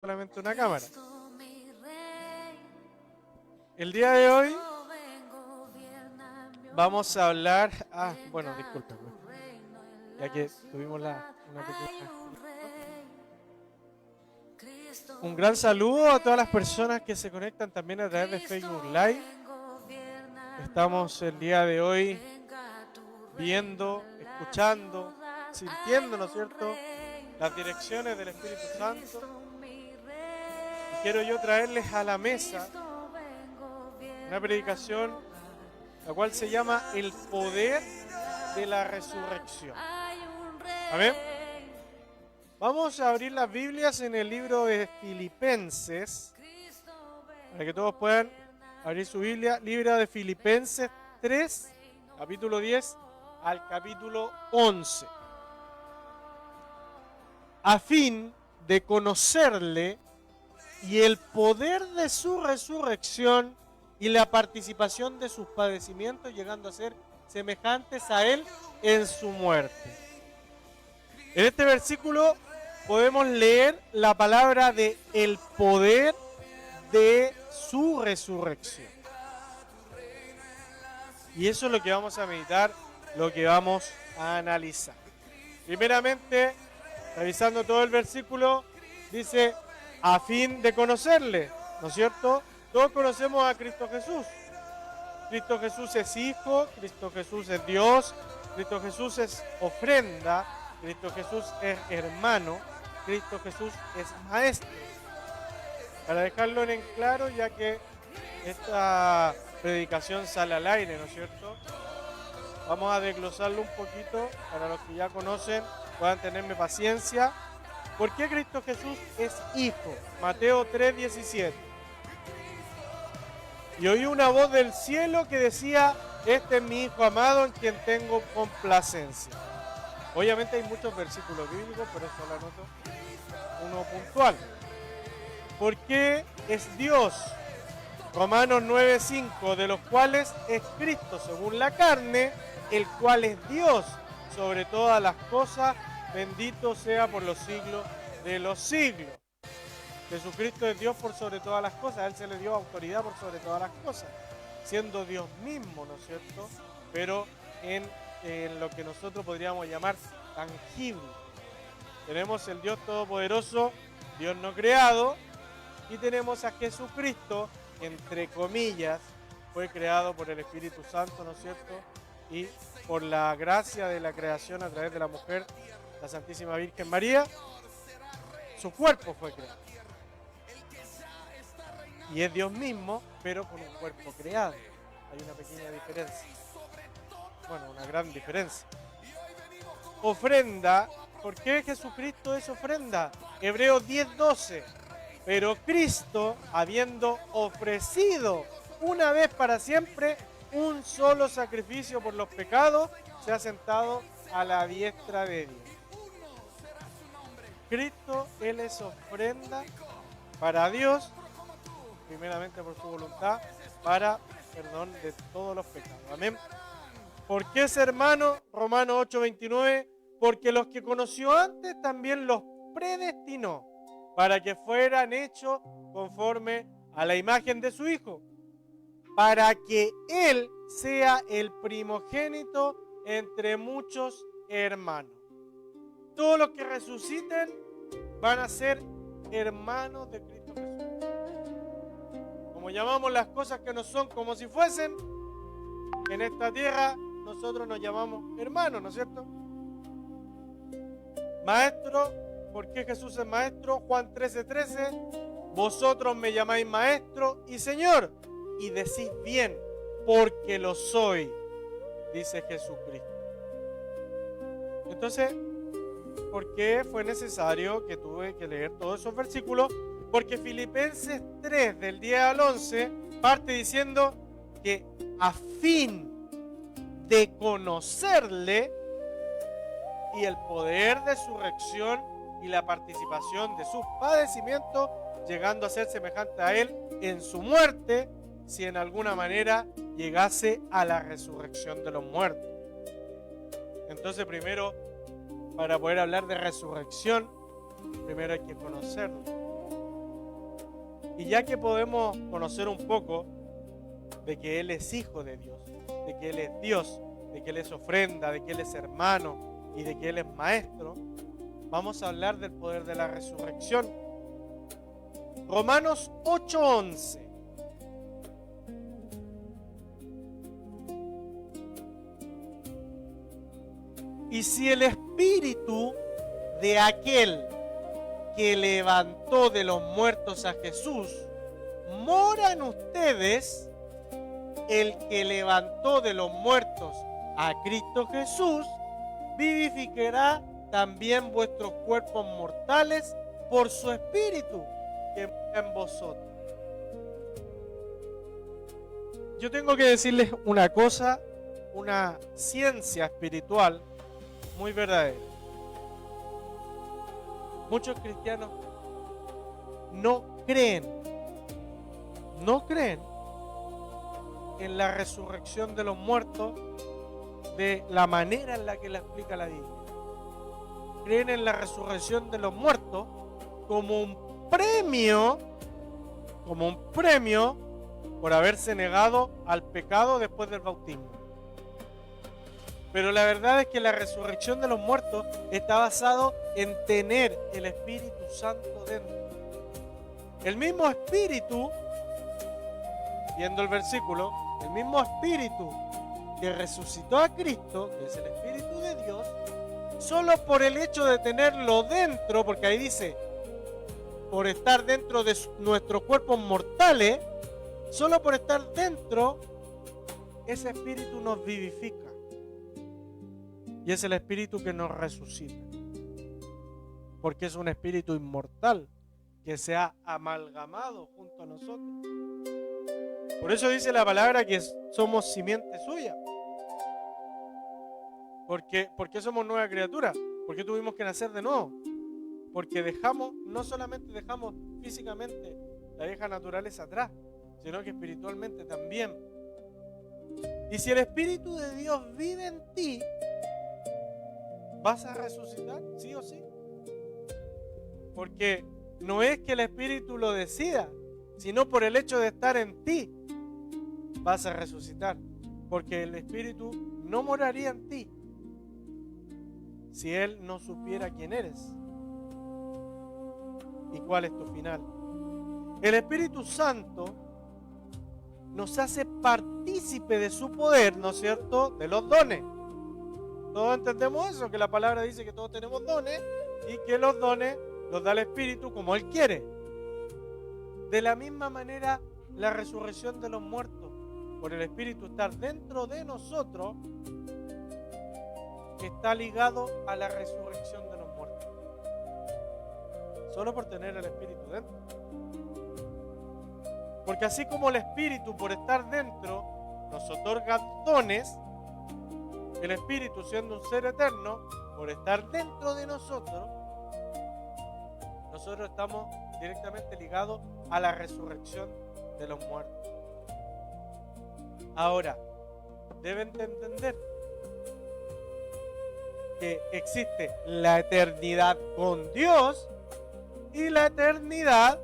solamente una cámara. El día de hoy vamos a hablar... bueno, discúlpenme, ya que tuvimos una pequeña... Un gran saludo a todas las personas que se conectan también a través de Facebook Live. Estamos el día de hoy viendo, escuchando, sintiendo, ¿no es cierto?, las direcciones del Espíritu Santo. Y quiero yo traerles a la mesa una predicación la cual se llama El poder de la resurrección. Amén. Vamos a abrir las Biblias en el libro de Filipenses, para que todos puedan abrir su Biblia. Libro de Filipenses 3, capítulo 10 al capítulo 11. A fin de conocerle y el poder de su resurrección y la participación de sus padecimientos, llegando a ser semejantes a él en su muerte. En este versículo podemos leer la palabra de el poder de su resurrección. Y eso es lo que vamos a meditar, lo que vamos a analizar. Primeramente, revisando todo el versículo, dice, a fin de conocerle, ¿no es cierto? Todos conocemos a Cristo Jesús. Cristo Jesús es Hijo, Cristo Jesús es Dios, Cristo Jesús es ofrenda, Cristo Jesús es hermano, Cristo Jesús es maestro. Para dejarlo en claro, ya que esta predicación sale al aire, ¿no es cierto? Vamos a desglosarlo un poquito para los que ya conocen, puedan tenerme paciencia. ¿Por qué Cristo Jesús es Hijo? Mateo 3:17. Y oí una voz del cielo que decía, este es mi Hijo amado en quien tengo complacencia. Obviamente hay muchos versículos bíblicos, por eso lo anoto uno puntual. ¿Por qué es Dios? Romanos 9:5, de los cuales es Cristo según la carne, el cual es Dios sobre todas las cosas, bendito sea por los siglos de los siglos. Jesucristo es Dios por sobre todas las cosas, a Él se le dio autoridad por sobre todas las cosas, siendo Dios mismo, ¿no es cierto? Pero en lo que nosotros podríamos llamar tangible. Tenemos el Dios todopoderoso, Dios no creado, y tenemos a Jesucristo, entre comillas, fue creado por el Espíritu Santo, ¿no es cierto? Y por la gracia de la creación a través de la mujer, la Santísima Virgen María, su cuerpo fue creado. Y es Dios mismo, pero con un cuerpo creado. Hay una pequeña diferencia. Bueno, una gran diferencia. Ofrenda. ¿Por qué Jesucristo es ofrenda? Hebreos 10:12. Pero Cristo, habiendo ofrecido una vez para siempre un solo sacrificio por los pecados, se ha sentado a la diestra de Dios. Cristo, Él es ofrenda para Dios, primeramente por su voluntad, para perdón de todos los pecados. Amén. ¿Por qué es hermano? Romanos 8:29. Porque los que conoció antes también los predestinó para que fueran hechos conforme a la imagen de su Hijo, para que Él sea el primogénito entre muchos hermanos. Todos los que resuciten van a ser hermanos de Cristo Jesús. Como llamamos las cosas que no son como si fuesen, en esta tierra nosotros nos llamamos hermanos, ¿no es cierto? Maestro, ¿por qué Jesús es maestro? Juan 13:13, vosotros me llamáis maestro y Señor, y decís bien, porque lo soy, dice Jesucristo. Entonces, ¿por qué fue necesario que tuve que leer todos esos versículos? Porque Filipenses 3, del 10 al 11, parte diciendo que a fin de conocerle y el poder de su resurrección y la participación de sus padecimientos, llegando a ser semejante a él en su muerte, si en alguna manera llegase a la resurrección de los muertos. Entonces, primero, para poder hablar de resurrección, primero hay que conocerlo. Y ya que podemos conocer un poco de que Él es hijo de Dios, de que Él es Dios, de que Él es ofrenda, de que Él es hermano y de que Él es maestro, vamos a hablar del poder de la resurrección. Romanos 8:11. Y si el espíritu de aquel que levantó de los muertos a Jesús mora en ustedes, el que levantó de los muertos a Cristo Jesús vivificará también vuestros cuerpos mortales por su espíritu que mora en vosotros. Yo tengo que decirles una cosa, una ciencia espiritual muy verdadera. Muchos cristianos no creen en la resurrección de los muertos de la manera en la que la explica la Biblia. Creen en la resurrección de los muertos como un premio por haberse negado al pecado después del bautismo. Pero la verdad es que la resurrección de los muertos está basado en tener el Espíritu Santo dentro. El mismo Espíritu, viendo el versículo, el mismo Espíritu que resucitó a Cristo, que es el Espíritu de Dios, solo por el hecho de tenerlo dentro, porque ahí dice, por estar dentro de nuestros cuerpos mortales, solo por estar dentro, ese Espíritu nos vivifica. Y es el Espíritu que nos resucita. Porque es un Espíritu inmortal que se ha amalgamado junto a nosotros. Por eso dice la palabra que somos simiente suya. ¿Por qué somos nueva criatura? Porque tuvimos que nacer de nuevo. Porque no solamente dejamos físicamente la vieja naturaleza atrás, sino que espiritualmente también. Y si el Espíritu de Dios vive en ti, ¿vas a resucitar? ¿Sí o sí? Porque no es que el Espíritu lo decida, sino por el hecho de estar en ti, vas a resucitar. Porque el Espíritu no moraría en ti si Él no supiera quién eres y cuál es tu final. El Espíritu Santo nos hace partícipe de su poder, ¿no es cierto?, de los dones. Todos entendemos eso, que la palabra dice que todos tenemos dones y que los dones los da el Espíritu como Él quiere. De la misma manera, la resurrección de los muertos, por el Espíritu estar dentro de nosotros, está ligado a la resurrección de los muertos. Solo por tener el Espíritu dentro. Porque así como el Espíritu, por estar dentro, nos otorga dones, el Espíritu, siendo un ser eterno, por estar dentro de nosotros estamos directamente ligados a la resurrección de los muertos. Ahora, deben de entender que existe la eternidad con Dios y la eternidad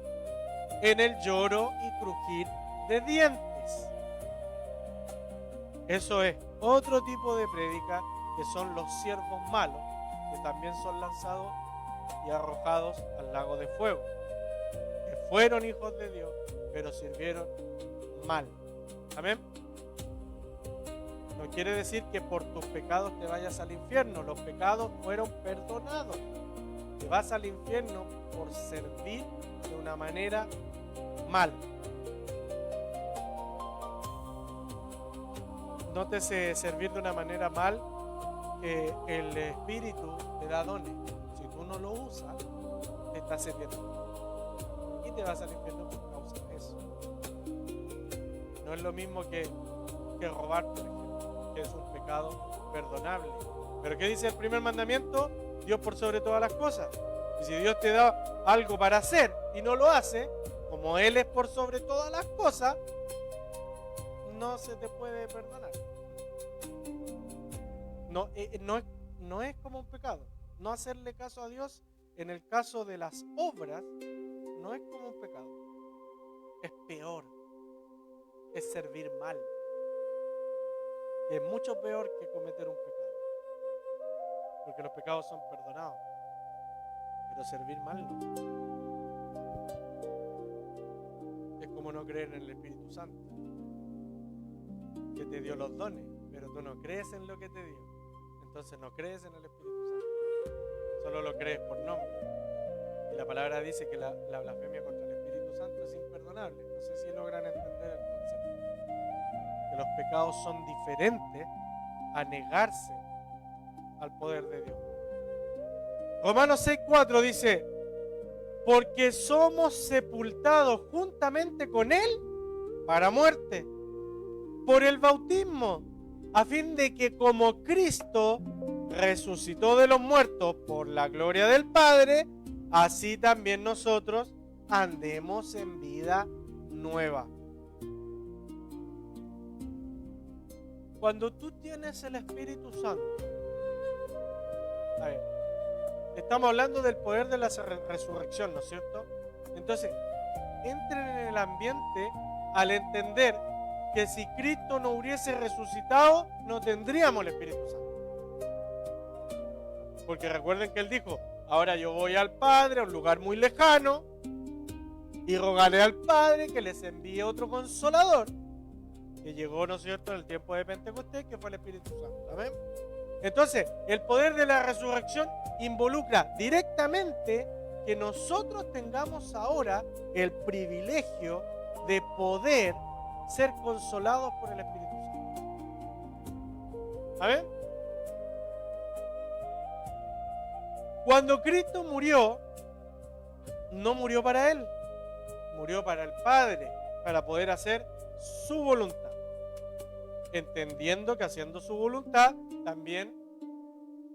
en el lloro y crujir de dientes. Eso es otro tipo de prédica, que son los siervos malos, que también son lanzados y arrojados al lago de fuego, que fueron hijos de Dios, pero sirvieron mal. Amén. No quiere decir que por tus pecados te vayas al infierno. Los pecados fueron perdonados. Te vas al infierno por servir de una manera mal. Nótese, servir de una manera mal, que el Espíritu te da dones. Si tú no lo usas, te estás sirviendo y te vas al infierno por causa de eso. No es lo mismo que robar, por ejemplo, que es un pecado perdonable. Pero ¿qué dice el primer mandamiento? Dios por sobre todas las cosas. Y si Dios te da algo para hacer y no lo hace, como Él es por sobre todas las cosas, no se te puede perdonar. No es como un pecado. No hacerle caso a Dios en el caso de las obras no es como un pecado. es peor, es servir mal. Y es mucho peor que cometer un pecado. Porque los pecados son perdonados. Pero servir mal no. Es como no creer en el Espíritu Santo, que te dio los dones, pero tú no crees en lo que te dio. Entonces no crees en el Espíritu Santo. Solo lo crees por nombre. Y la palabra dice que la blasfemia contra el Espíritu Santo es imperdonable. No sé si logran entender el concepto. Que los pecados son diferentes a negarse al poder de Dios. Romanos 6:4 dice: porque somos sepultados juntamente con Él para muerte, por el bautismo, a fin de que como Cristo resucitó de los muertos por la gloria del Padre, así también nosotros andemos en vida nueva. Cuando tú tienes el Espíritu Santo, a ver, estamos hablando del poder de la resurrección, ¿no es cierto? Entonces, entren en el ambiente al entender que si Cristo no hubiese resucitado, no tendríamos el Espíritu Santo. Porque recuerden que Él dijo: ahora yo voy al Padre, a un lugar muy lejano, y rogaré al Padre que les envíe otro Consolador, que llegó, ¿no es cierto?, en el tiempo de Pentecostés, que fue el Espíritu Santo. ¿Amén? Entonces, el poder de la resurrección involucra directamente que nosotros tengamos ahora el privilegio de poder ser consolados por el Espíritu Santo. ¿Amén? Cuando Cristo murió, no murió para Él, murió para el Padre, para poder hacer su voluntad. Entendiendo que haciendo su voluntad también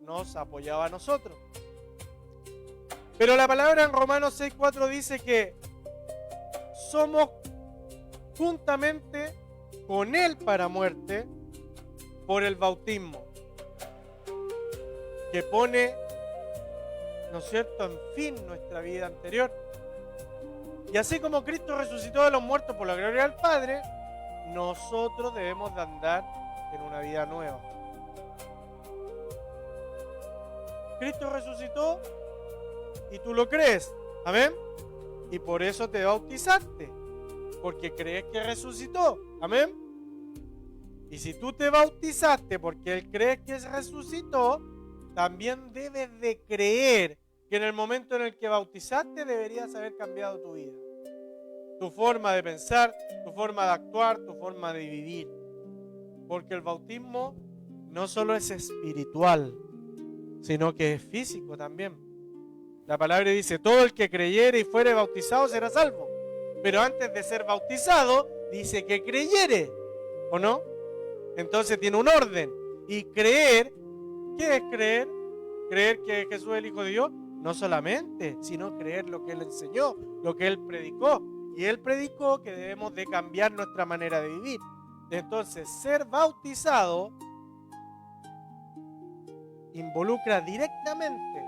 nos apoyaba a nosotros. Pero la palabra en Romanos 6:4 dice que somos juntamente con Él para muerte por el bautismo, que pone, ¿no es cierto?, en fin nuestra vida anterior. Y así como Cristo resucitó de los muertos por la gloria del Padre, nosotros debemos de andar en una vida nueva. Cristo resucitó y tú lo crees, amén, y por eso te bautizaste, porque crees que resucitó, amén. Y si tú te bautizaste porque Él cree que resucitó, también debes de creer que en el momento en el que bautizaste deberías haber cambiado tu vida, tu forma de pensar, tu forma de actuar, tu forma de vivir. Porque el bautismo no solo es espiritual, sino que es físico también. La palabra dice: todo el que creyere y fuere bautizado será salvo. Pero antes de ser bautizado, dice que creyere, ¿o no? Entonces tiene un orden. Y creer, ¿qué es creer? Creer que Jesús es el Hijo de Dios, no solamente, sino creer lo que Él enseñó, lo que Él predicó. Y Él predicó que debemos de cambiar nuestra manera de vivir. Entonces, ser bautizado involucra directamente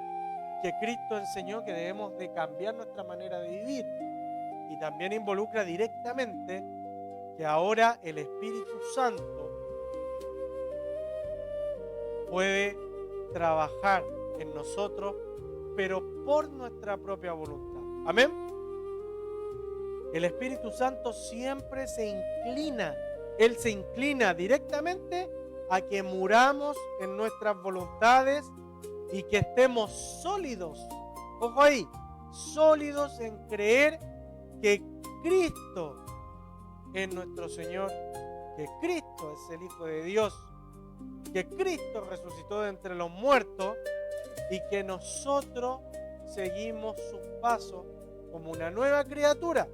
que Cristo enseñó que debemos de cambiar nuestra manera de vivir. Y también involucra directamente que ahora el Espíritu Santo puede trabajar en nosotros, pero por nuestra propia voluntad. Amén. El Espíritu Santo siempre se inclina, Él se inclina directamente a que muramos en nuestras voluntades y que estemos sólidos, ojo ahí, sólidos en creer que Cristo es nuestro Señor, que Cristo es el Hijo de Dios, que Cristo resucitó de entre los muertos y que nosotros seguimos sus pasos como una nueva criatura,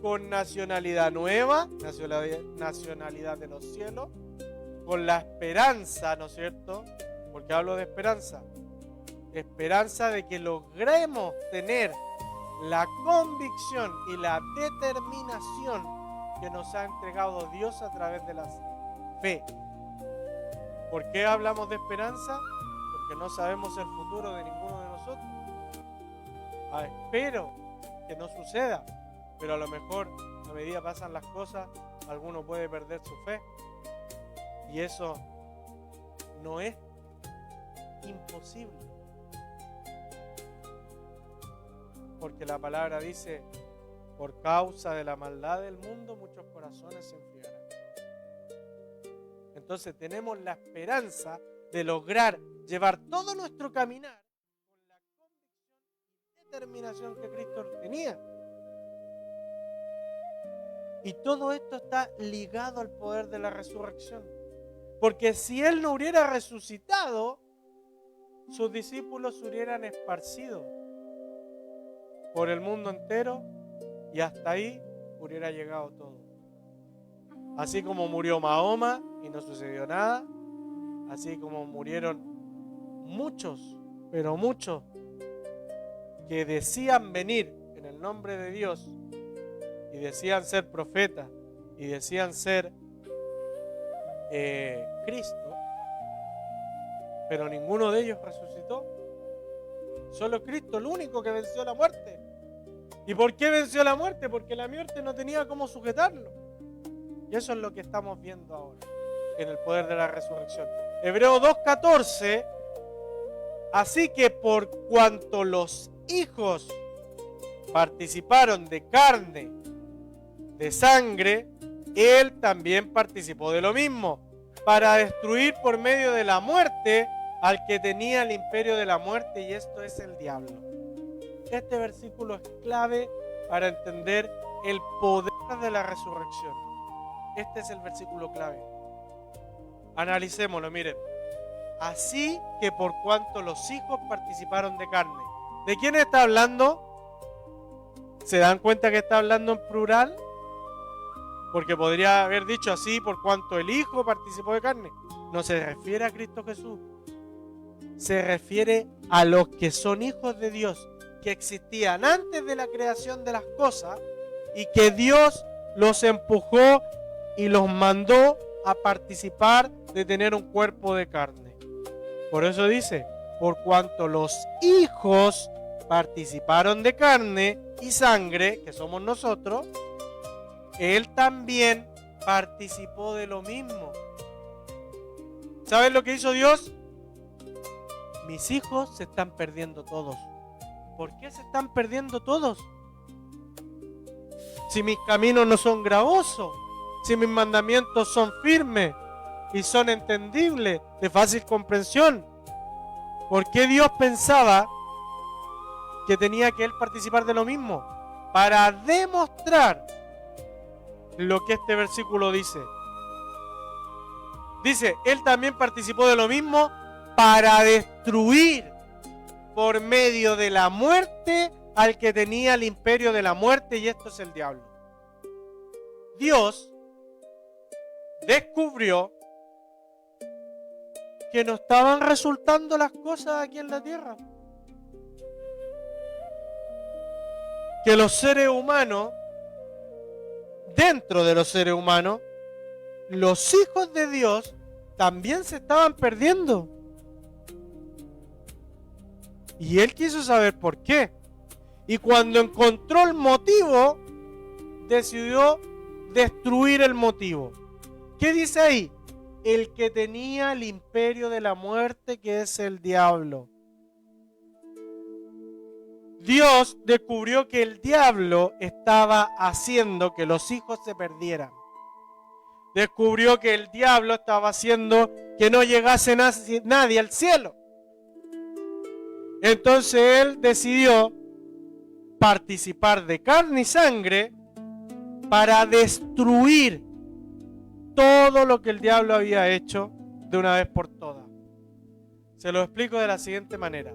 con nacionalidad nueva, nacionalidad de los cielos, con la esperanza, ¿no es cierto? Porque hablo de esperanza. Esperanza de que logremos tener la convicción y la determinación que nos ha entregado Dios a través de la fe. ¿Por qué hablamos de esperanza? Porque no sabemos el futuro de ninguno de nosotros. Espero que no suceda, pero a lo mejor a medida que pasan las cosas, alguno puede perder su fe. Y eso no es imposible. Porque la palabra dice, por causa de la maldad del mundo, muchos corazones se enfriarán. Entonces tenemos la esperanza de lograr llevar todo nuestro caminar con la convicción y determinación que Cristo tenía. Y todo esto está ligado al poder de la resurrección. Porque si Él no hubiera resucitado, sus discípulos se hubieran esparcido por el mundo entero y hasta ahí hubiera llegado todo. Así como murió Mahoma y no sucedió nada, así como murieron muchos, pero muchos, que decían venir en el nombre de Dios y decían ser profetas y decían ser Cristo, pero ninguno de ellos resucitó. Solo Cristo, el único que venció la muerte. ¿Y por qué venció la muerte? Porque la muerte no tenía cómo sujetarlo. Y eso es lo que estamos viendo ahora en el poder de la resurrección. Hebreos 2:14. Así que por cuanto los hijos participaron de carne, de sangre, Él también participó de lo mismo, para destruir por medio de la muerte al que tenía el imperio de la muerte, y esto es el diablo. Este versículo es clave para entender el poder de la resurrección. Este es el versículo clave. Analicémoslo, miren. Así que por cuanto los hijos participaron de carne. ¿De quién está hablando? ¿Se dan cuenta que está hablando en plural? Porque podría haber dicho así, por cuanto el Hijo participó de carne. No se refiere a Cristo Jesús. Se refiere a los que son hijos de Dios, que existían antes de la creación de las cosas y que Dios los empujó y los mandó a participar de tener un cuerpo de carne. Por eso dice, por cuanto los hijos participaron de carne y sangre, que somos nosotros, Él también participó de lo mismo. ¿Sabes lo que hizo Dios? Mis hijos se están perdiendo todos. ¿Por qué se están perdiendo todos? Si mis caminos no son gravosos, si mis mandamientos son firmes y son entendibles, de fácil comprensión, ¿por qué Dios pensaba que tenía que Él participar de lo mismo? Para demostrar lo que este versículo dice. Dice, Él también participó de lo mismo para destruir por medio de la muerte al que tenía el imperio de la muerte, y esto es el diablo. Dios descubrió que no estaban resultando las cosas aquí en la tierra. Que los seres humanos, dentro de los seres humanos, los hijos de Dios también se estaban perdiendo. Y Él quiso saber por qué. Y cuando encontró el motivo, decidió destruir el motivo. ¿Qué dice ahí? El que tenía el imperio de la muerte, que es el diablo. Dios descubrió que el diablo estaba haciendo que los hijos se perdieran. Descubrió que el diablo estaba haciendo que no llegase nadie al cielo. Entonces Él decidió participar de carne y sangre para destruir todo lo que el diablo había hecho de una vez por todas. Se lo explico de la siguiente manera.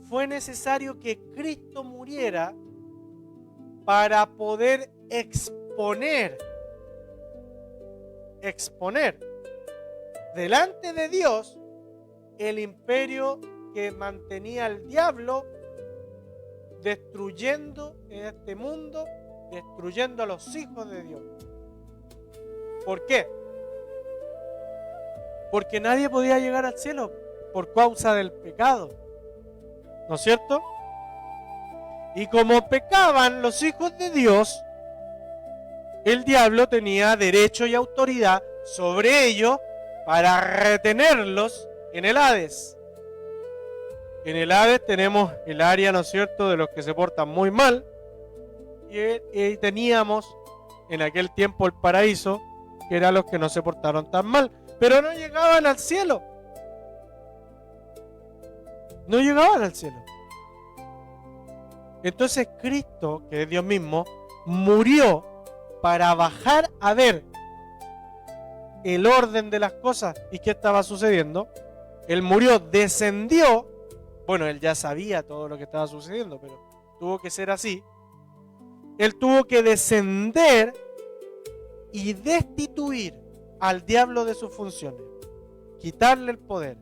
Fue necesario que Cristo muriera para poder exponer delante de Dios el imperio que mantenía el diablo destruyendo en este mundo, destruyendo a los hijos de Dios. ¿Por qué? Porque nadie podía llegar al cielo por causa del pecado, ¿no es cierto? Y como pecaban los hijos de Dios, el diablo tenía derecho y autoridad sobre ellos para retenerlos en el Hades. En el Hades tenemos el área, ¿no es cierto?, de los que se portan muy mal, y teníamos en aquel tiempo el paraíso, que eran los que no se portaron tan mal, pero no llegaban al cielo. No llegaban al cielo. Entonces Cristo, que es Dios mismo, murió para bajar a ver el orden de las cosas y qué estaba sucediendo. Él murió, descendió. Bueno, él ya sabía todo lo que estaba sucediendo, pero tuvo que ser así. Él tuvo que descender y destituir al diablo de sus funciones, quitarle el poder.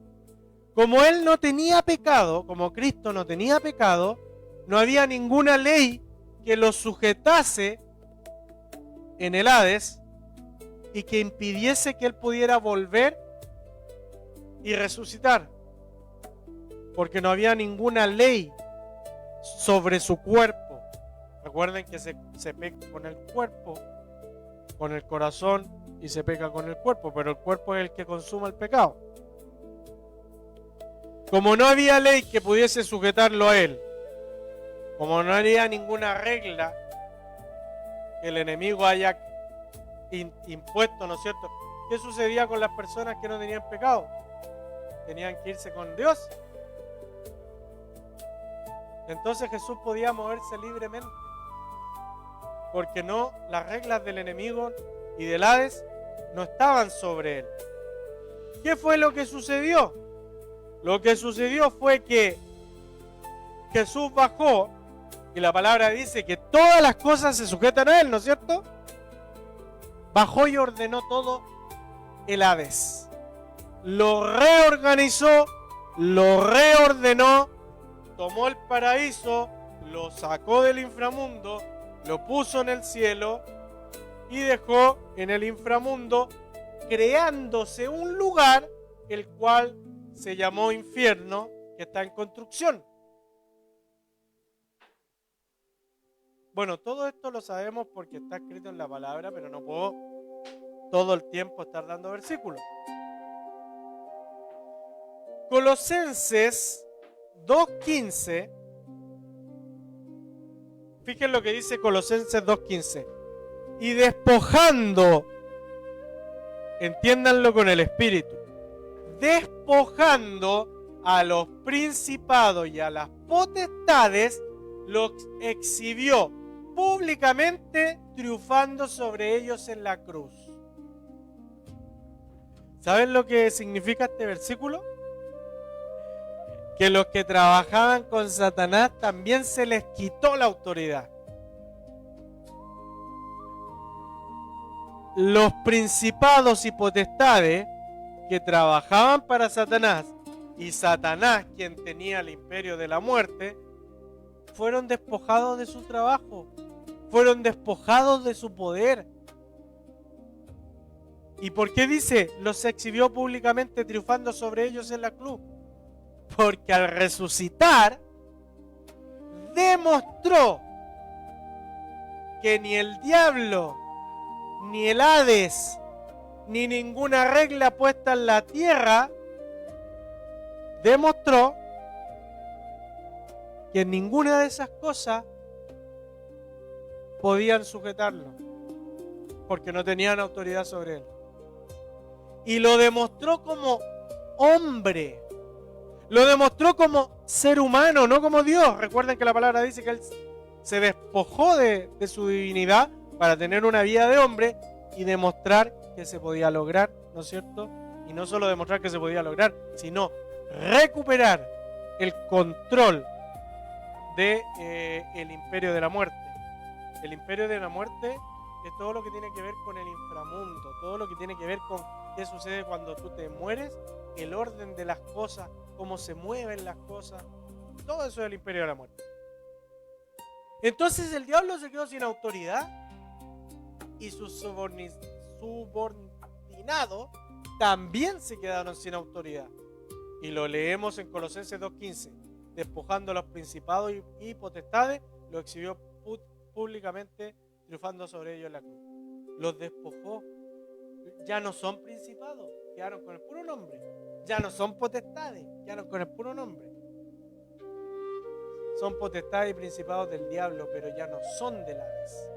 Como él no tenía pecado, como Cristo no tenía pecado, no había ninguna ley que lo sujetase en el Hades y que impidiese que él pudiera volver y resucitar, porque no había ninguna ley sobre su cuerpo. Recuerden que se peca con el cuerpo, con el corazón, y se peca con el cuerpo, pero el cuerpo es el que consuma el pecado. Como no había ley que pudiese sujetarlo a él, como no había ninguna regla que el enemigo haya impuesto, ¿no es cierto? ¿Qué sucedía con las personas que no tenían pecado? Tenían que irse con Dios. Entonces Jesús podía moverse libremente, porque no, las reglas del enemigo y del Hades no estaban sobre él. ¿Qué fue lo que sucedió? Lo que sucedió fue que Jesús bajó, y la palabra dice que todas las cosas se sujetan a él, ¿no es cierto? Bajó y ordenó todo el Hades. Lo reorganizó, lo reordenó, tomó el paraíso, lo sacó del inframundo, lo puso en el cielo y dejó en el inframundo, creándose un lugar el cual se llamó infierno, que está en construcción. Bueno, todo esto lo sabemos porque está escrito en la palabra, pero no puedo todo el tiempo estar dando versículos. Colosenses 2:15. Fíjense lo que dice Colosenses 2:15. Y despojando, entiéndanlo con el espíritu, despojando a los principados y a las potestades, los exhibió públicamente, triunfando sobre ellos en la cruz. ¿Saben lo que significa este versículo? Que los que trabajaban con Satanás también se les quitó la autoridad. Los principados y potestades que trabajaban para Satanás, y Satanás, quien tenía el imperio de la muerte, fueron despojados de su trabajo, fueron despojados de su poder. ¿Y por qué dice? Los exhibió públicamente, triunfando sobre ellos en la cruz. Porque al resucitar, demostró que ni el diablo, ni el Hades, ni ninguna regla puesta en la tierra, demostró que ninguna de esas cosas podían sujetarlo, porque no tenían autoridad sobre él. Y lo demostró como hombre, lo demostró como ser humano, no como Dios. Recuerden que la palabra dice que él se despojó de su divinidad para tener una vida de hombre y demostrar que se podía lograr, ¿no es cierto? Y no solo demostrar que se podía lograr, sino recuperar el control de el imperio de la muerte. El imperio de la muerte es todo lo que tiene que ver con el inframundo, todo lo que tiene que ver con qué sucede cuando tú te mueres, el orden de las cosas, cómo se mueven las cosas, todo eso es el imperio de la muerte. Entonces el diablo se quedó sin autoridad y sus subordinados también se quedaron sin autoridad. Y lo leemos en Colosenses 2:15. Despojando a los principados y potestades, lo exhibió públicamente, triunfando sobre ellos en la cruz. los despojó. Ya no son principados, quedaron con el puro nombre. Ya no son potestades, quedaron con el puro nombre. Son potestades y principados del diablo, pero ya no son del Hades.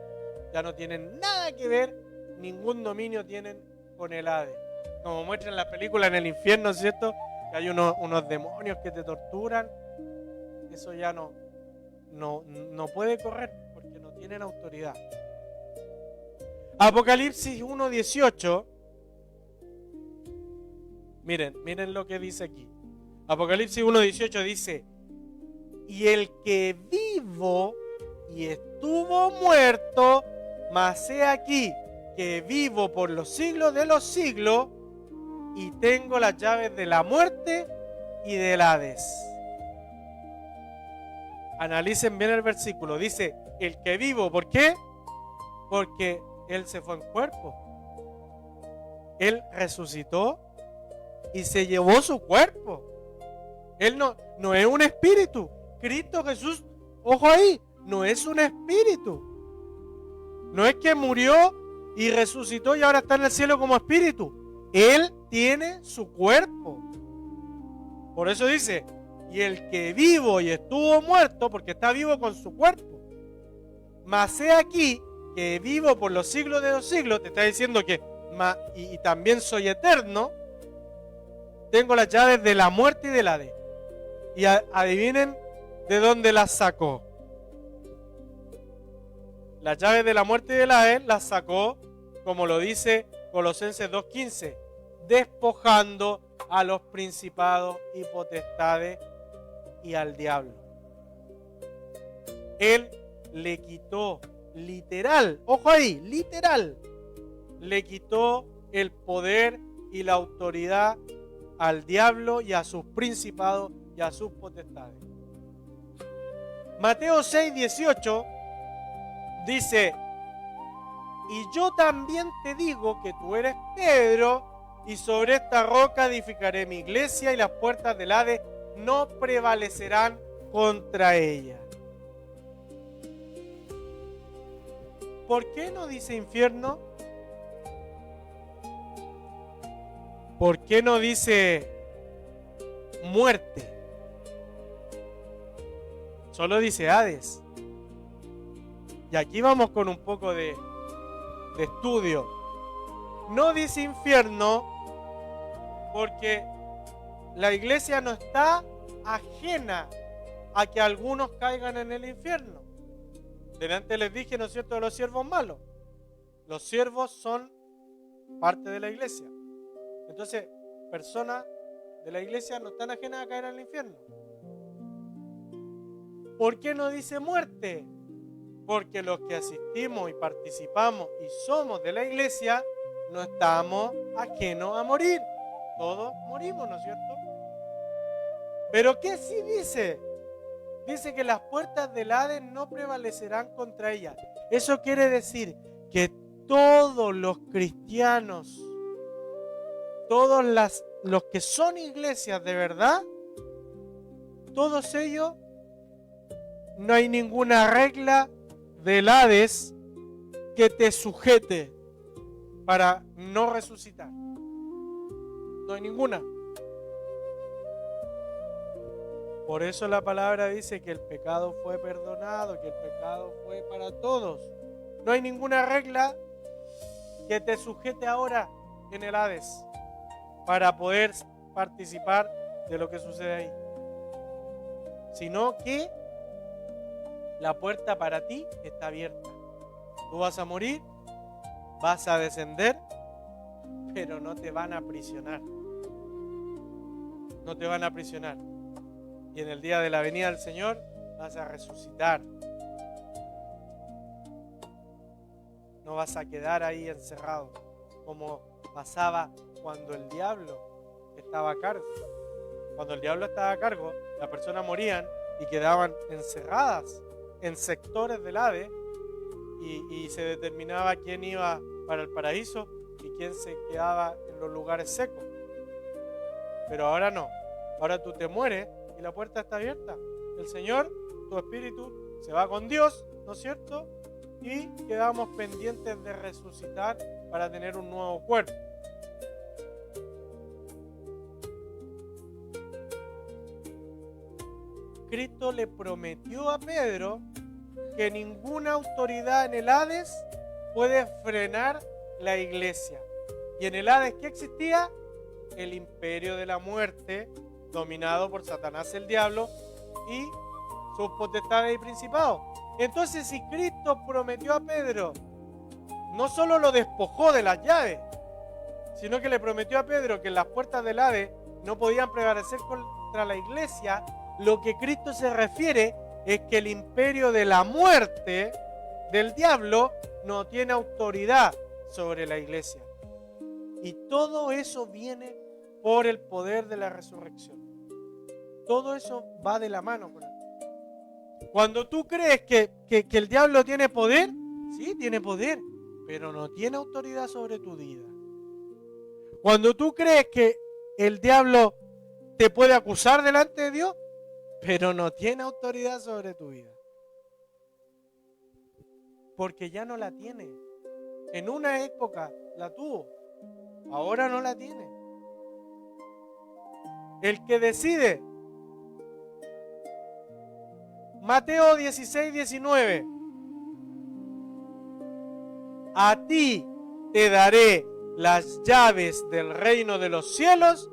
Ya no tienen nada que ver, ningún dominio tienen con el Hades. Como muestran en la película en el infierno, ¿cierto? Que hay unos demonios que te torturan. Eso ya no puede correr porque no tienen autoridad. Apocalipsis 1:18. Miren lo que dice aquí. Apocalipsis 1:18 dice: y el que vivo y estuvo muerto, mas he aquí que vivo por los siglos de los siglos y tengo las llaves de la muerte y del Hades. Analicen bien el versículo. Dice, el que vivo, ¿por qué? Porque Él se fue en cuerpo. Él resucitó y se llevó su cuerpo. Él no es un espíritu. Cristo Jesús, ojo ahí, no es un espíritu. No es que murió y resucitó y ahora está en el cielo como espíritu. Él tiene su cuerpo. Por eso dice, y el que vivo y estuvo muerto, porque está vivo con su cuerpo. Mas he aquí que vivo por los siglos de los siglos, te está diciendo que y también soy eterno, tengo las llaves de la muerte y del Hades. Y adivinen de dónde las sacó. Las llaves de la muerte y del Hades las sacó, como lo dice Colosenses 2:15, despojando a los principados y potestades y al diablo. Él le quitó, literal, ojo ahí, literal, le quitó el poder y la autoridad al diablo y a sus principados y a sus potestades. Mateo 6:18 dice, y yo también te digo que tú eres Pedro, y sobre esta roca edificaré mi iglesia, y las puertas del Hades no prevalecerán contra ella. ¿Por qué no dice infierno? ¿Por qué no dice muerte? Solo dice Hades. Y aquí vamos con un poco de estudio. No dice infierno porque la iglesia no está ajena a que algunos caigan en el infierno. Delante les dije, ¿no es cierto?, de los siervos malos. Los siervos son parte de la iglesia. Entonces, personas de la iglesia no están ajenas a caer en el infierno. ¿Por qué no dice muerte? Porque los que asistimos y participamos y somos de la iglesia no estamos ajenos a morir. Todos morimos, ¿no es cierto? Pero ¿qué sí dice? Dice que las puertas del Hades no prevalecerán contra ella. Eso quiere decir que todos los cristianos, todos los que son iglesias de verdad, todos ellos, no hay ninguna regla del Hades que te sujete para no resucitar. No hay ninguna. Por eso la palabra dice que el pecado fue perdonado, que el pecado fue para todos. No hay ninguna regla que te sujete ahora en el Hades para poder participar de lo que sucede ahí. Sino que la puerta para ti está abierta. Tú vas a morir, vas a descender, pero no te van a aprisionar. No te van a aprisionar. Y en el día de la venida del Señor vas a resucitar. No vas a quedar ahí encerrado, como pasaba cuando el diablo estaba a cargo. Cuando el diablo estaba a cargo, las personas morían y quedaban encerradas en sectores del Hades y se determinaba quién iba para el paraíso y quién se quedaba en los lugares secos. Pero ahora no. Ahora tú te mueres y la puerta está abierta. El Señor, tu espíritu, se va con Dios, ¿no es cierto? y quedamos pendientes de resucitar para tener un nuevo cuerpo. Cristo le prometió a Pedro que ninguna autoridad en el Hades puede frenar la iglesia. Y en el Hades, ¿qué existía? El imperio de la muerte, dominado por Satanás el diablo y sus potestades y principados. Entonces, si Cristo prometió a Pedro, no solo lo despojó de las llaves, sino que le prometió a Pedro que las puertas del Hades no podían prevalecer contra la iglesia, lo que Cristo se refiere es que el imperio de la muerte del diablo no tiene autoridad sobre la iglesia. Y todo eso viene por el poder de la resurrección. Todo eso va de la mano con él. Cuando tú crees que el diablo tiene poder, sí, tiene poder, pero no tiene autoridad sobre tu vida. Cuando tú crees que el diablo te puede acusar delante de Dios, pero no tiene autoridad sobre tu vida. Porque ya no la tiene. En una época la tuvo, ahora no la tiene. El que decide, Mateo 16, 19, a ti te daré las llaves del reino de los cielos,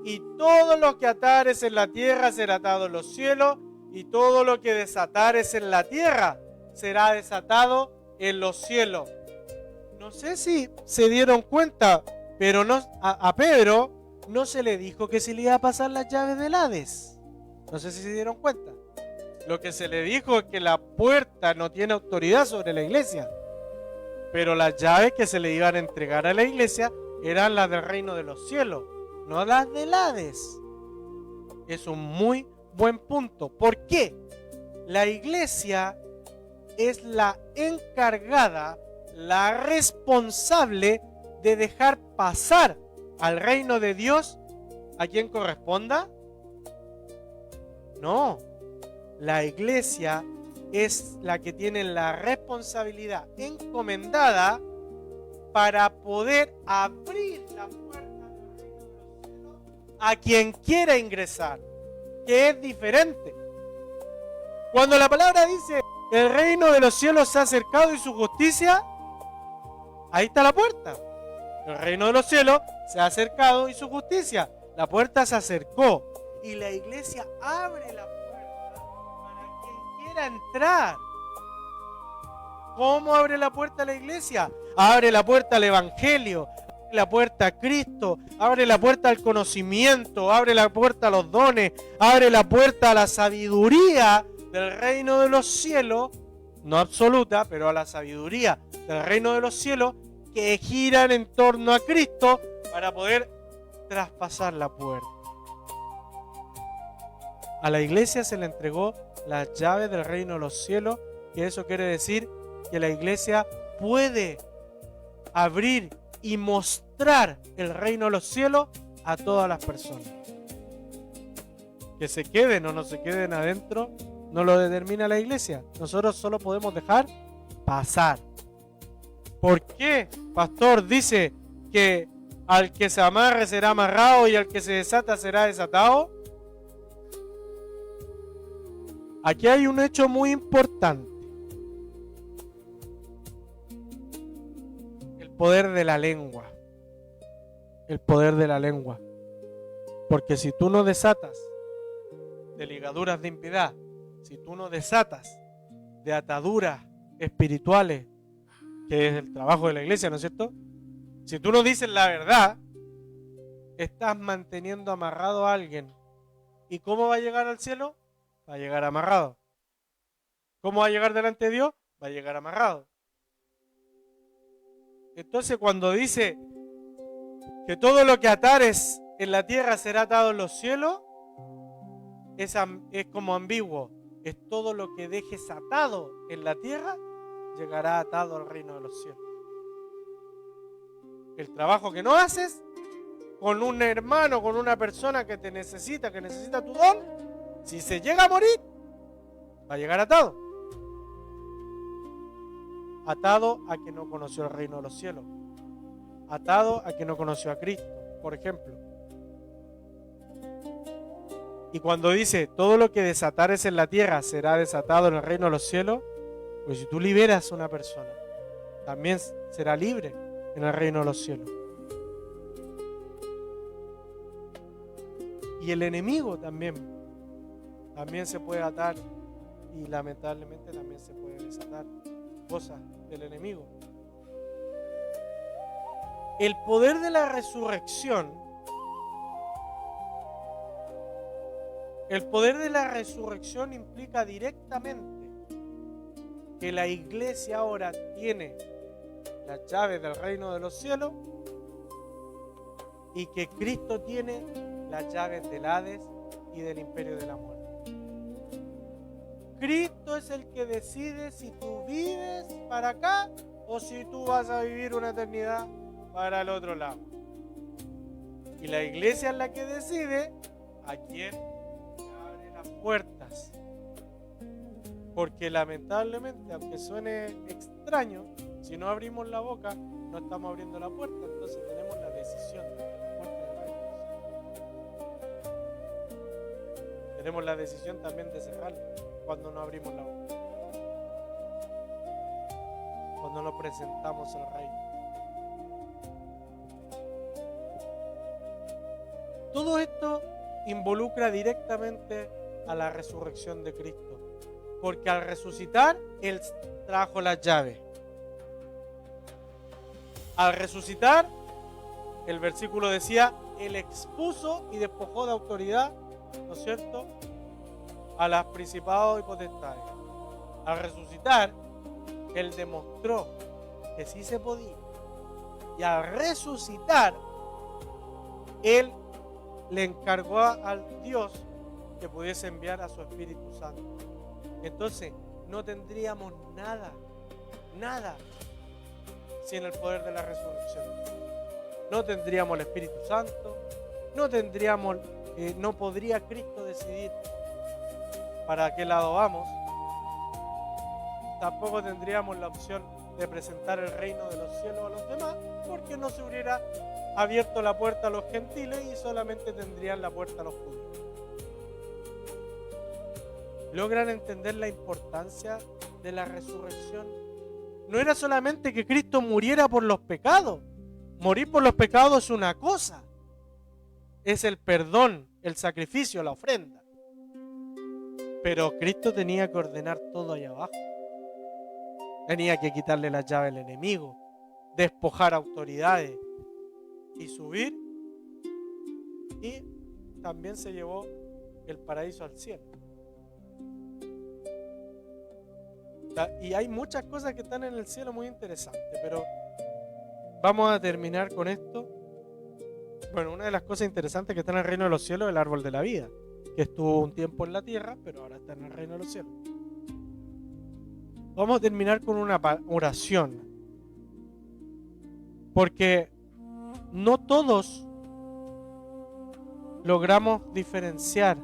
y todo lo que atares en la tierra será atado en los cielos, y todo lo que desatares en la tierra será desatado en los cielos. No sé si se dieron cuenta, pero no, a Pedro no se le dijo que se le iba a pasar las llaves del Hades. No sé si se dieron cuenta. Lo que se le dijo es que la puerta no tiene autoridad sobre la iglesia, pero las llaves que se le iban a entregar a la iglesia eran las del reino de los cielos, no las del Hades. Es un muy buen punto. ¿Por qué? La iglesia es la encargada, la responsable de dejar pasar al reino de Dios a quien corresponda. No, la iglesia es la que tiene la responsabilidad encomendada para poder abrir la puerta del reino de los cielos a quien quiera ingresar, que es diferente. Cuando la palabra dice el reino de los cielos se ha acercado y su justicia, ahí está la puerta. El reino de los cielos se ha acercado y su justicia, la puerta se acercó y la iglesia abre la puerta para quien quiera entrar. ¿Cómo abre la puerta la iglesia? Abre la puerta al evangelio, abre la puerta a Cristo, abre la puerta al conocimiento, abre la puerta a los dones, abre la puerta a la sabiduría del reino de los cielos, no absoluta, pero a la sabiduría del reino de los cielos, que giran en torno a Cristo para poder traspasar la puerta. A la iglesia se le entregó las llaves del reino de los cielos, y eso quiere decir que la iglesia puede abrir y mostrar el reino de los cielos a todas las personas. Que se queden o no se queden adentro no lo determina la iglesia. Nosotros solo podemos dejar pasar. ¿Por qué, pastor, dice que al que se amarre será amarrado y al que se desata será desatado? Aquí hay un hecho muy importante. El poder de la lengua. El poder de la lengua. Porque si tú no desatas de ligaduras de impiedad, si tú no desatas de ataduras espirituales, que es el trabajo de la iglesia, ¿no es cierto? Si tú no dices la verdad, estás manteniendo amarrado a alguien. ¿Y cómo va a llegar al cielo? Va a llegar amarrado. ¿Cómo va a llegar delante de Dios? Va a llegar amarrado. Entonces, cuando dice que todo lo que atares en la tierra será atado en los cielos, es como ambiguo. Es todo lo que dejes atado en la tierra llegará atado al reino de los cielos. El trabajo que no haces con un hermano, con una persona que te necesita, que necesita tu don, si se llega a morir, va a llegar atado. atado a que no conoció el reino de los cielos, atado a que no conoció a Cristo, por ejemplo. Y cuando dice, todo lo que desatares en la tierra será desatado en el reino de los cielos, pues si tú liberas a una persona, también será libre en el reino de los cielos. Y el enemigo también se puede atar y lamentablemente también se puede desatar cosas del enemigo. El poder de la resurrección, implica directamente que la iglesia ahora tiene las llaves del reino de los cielos y que Cristo tiene las llaves del Hades y del imperio de la muerte. Cristo es el que decide si tú vives para acá o si tú vas a vivir una eternidad para el otro lado. Y la iglesia es la que decide a quién abre las puertas. Porque lamentablemente, aunque suene extraño, si no abrimos la boca, no estamos abriendo la puerta. Entonces tenemos la decisión de abrir la puerta del reino. Tenemos la decisión también de cerrarla cuando no abrimos la boca. Cuando no presentamos el reino. Todo esto involucra directamente a la resurrección de Cristo, porque al resucitar, Él trajo las llaves. Al resucitar, el versículo decía, Él expuso y despojó de autoridad, ¿no es cierto?, a los principados y potestades. Al resucitar, Él demostró que sí se podía. Y al resucitar, Él le encargó al Dios que pudiese enviar a su Espíritu Santo. Entonces, no tendríamos nada sin el poder de la resurrección. No tendríamos el Espíritu Santo, no podría Cristo decidir para qué lado vamos. Tampoco tendríamos la opción de presentar el reino de los cielos a los demás, porque no se hubiera abierto la puerta a los gentiles y solamente tendrían la puerta a los judíos. ¿Logran entender la importancia de la resurrección? No era solamente que Cristo muriera por los pecados. Morir por los pecados es una cosa. Es el perdón, el sacrificio, la ofrenda. Pero Cristo tenía que ordenar todo allá abajo. Tenía que quitarle la llave al enemigo, despojar autoridades y subir. Y también se llevó el paraíso al cielo. Y hay muchas cosas que están en el cielo muy interesantes, pero vamos a terminar con esto. Bueno, una de las cosas interesantes que está en el reino de los cielos es el árbol de la vida, que estuvo un tiempo en la tierra, pero ahora está en el reino de los cielos. Vamos a terminar con una oración, porque no todos logramos diferenciar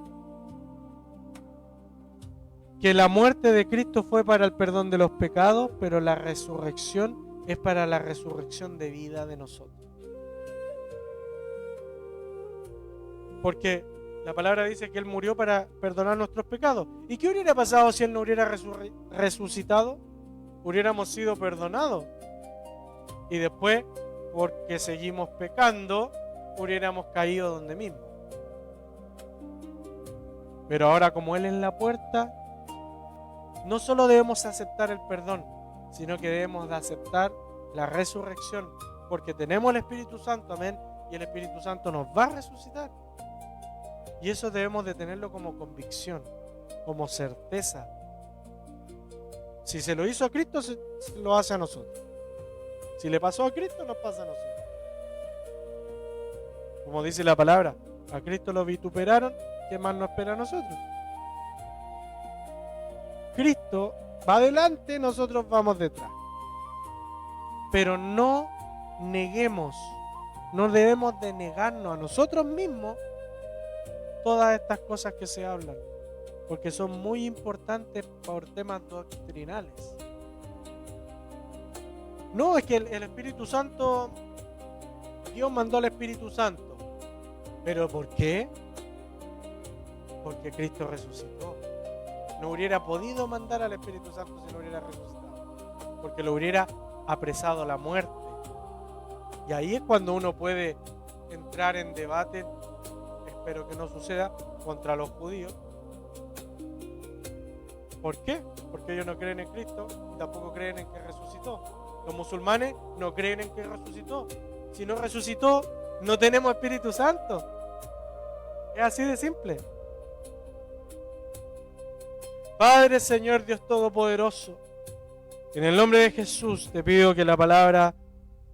que la muerte de Cristo fue para el perdón de los pecados, pero la resurrección es para la resurrección de vida de nosotros. Porque la palabra dice que Él murió para perdonar nuestros pecados. ¿Y qué hubiera pasado si Él no hubiera resucitado? Hubiéramos sido perdonados. Y después, porque seguimos pecando, hubiéramos caído donde mismo. Pero ahora, como Él es la puerta, no solo debemos aceptar el perdón, sino que debemos de aceptar la resurrección, porque tenemos el Espíritu Santo, amén, y el Espíritu Santo nos va a resucitar. Y eso debemos de tenerlo como convicción, como certeza. Si se lo hizo a Cristo, se lo hace a nosotros. Si le pasó a Cristo, nos pasa a nosotros. Como dice la palabra, a Cristo lo vituperaron, ¿qué más nos espera a nosotros? Cristo va adelante, nosotros vamos detrás. Pero no neguemos, no debemos de negarnos a nosotros mismos todas estas cosas que se hablan, porque son muy importantes por temas doctrinales. No, es que el Espíritu Santo, Dios mandó al Espíritu Santo. ¿Pero por qué? Porque Cristo resucitó. No hubiera podido mandar al Espíritu Santo si no hubiera resucitado, porque lo hubiera apresado la muerte. Y ahí es cuando uno puede entrar en debate, espero que no suceda, contra los judíos. ¿Por qué? Porque ellos no creen en Cristo y tampoco creen en que resucitó. Los musulmanes no creen en que resucitó. Si no resucitó, no tenemos Espíritu Santo. Es así de simple. Padre, Señor Dios Todopoderoso, en el nombre de Jesús te pido que la palabra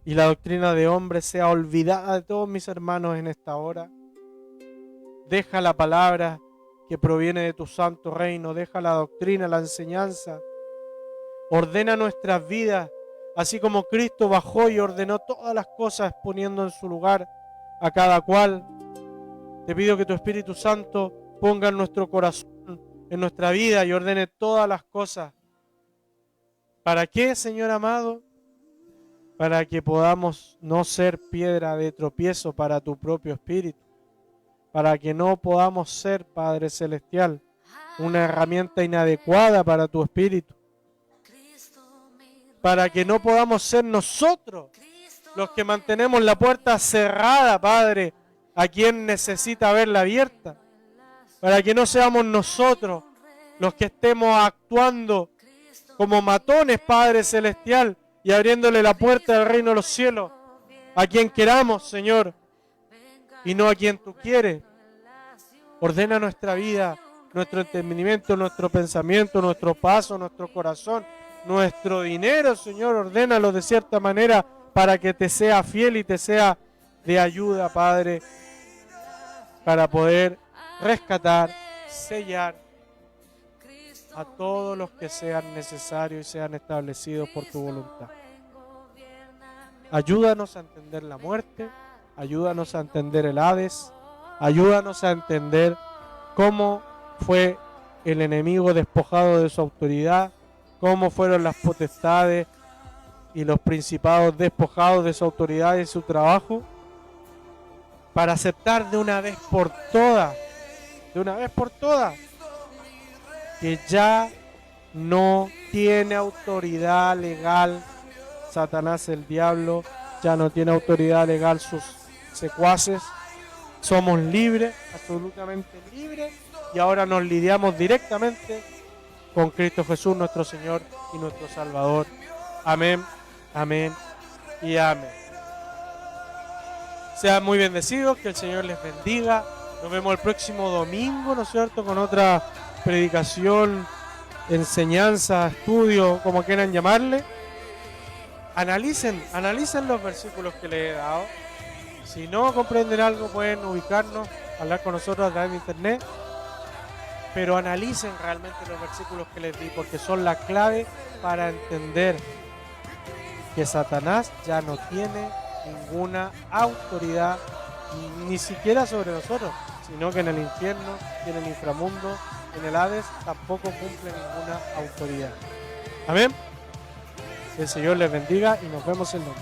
y la doctrina de hombres sea olvidada de todos mis hermanos en esta hora. Deja la palabra que proviene de tu santo reino, deja la doctrina, la enseñanza. Ordena nuestras vidas, así como Cristo bajó y ordenó todas las cosas poniendo en su lugar a cada cual. Te pido que tu Espíritu Santo ponga en nuestro corazón, en nuestra vida, y ordene todas las cosas. ¿Para qué, Señor amado? Para que podamos no ser piedra de tropiezo para tu propio Espíritu. Para que no podamos ser, Padre Celestial, una herramienta inadecuada para tu Espíritu. Para que no podamos ser nosotros los que mantenemos la puerta cerrada, Padre, a quien necesita verla abierta. Para que no seamos nosotros los que estemos actuando como matones, Padre Celestial, y abriéndole la puerta del reino de los cielos a quien queramos, Señor, y no a quien tú quieres. Ordena nuestra vida, nuestro entendimiento, nuestro pensamiento, nuestro paso, nuestro corazón, nuestro dinero, Señor, ordénalo de cierta manera para que te sea fiel y te sea de ayuda, Padre, para poder rescatar, sellar a todos los que sean necesarios y sean establecidos por tu voluntad. Ayúdanos a entender la muerte, ayúdanos a entender el Hades, ayúdanos a entender cómo fue el enemigo despojado de su autoridad, cómo fueron las potestades y los principados despojados de su autoridad y su trabajo, para aceptar de una vez por todas, que ya no tiene autoridad legal Satanás, el diablo, ya no tiene autoridad legal sus secuaces. Somos libres, absolutamente libres, y ahora nos lidiamos directamente con Cristo Jesús, nuestro Señor y nuestro Salvador. Amén, amén y amén. Sean muy bendecidos, que el Señor les bendiga. Nos vemos el próximo domingo, ¿no es cierto?, con otra predicación, enseñanza, estudio, como quieran llamarle. Analicen los versículos que les he dado. Si no comprenden algo, pueden ubicarnos, hablar con nosotros a través de internet. Pero analicen realmente los versículos que les di, porque son la clave para entender que Satanás ya no tiene ninguna autoridad, ni siquiera sobre nosotros, sino que en el infierno, en el inframundo, en el Hades, tampoco cumple ninguna autoridad. Amén. Que el Señor les bendiga y nos vemos el domingo.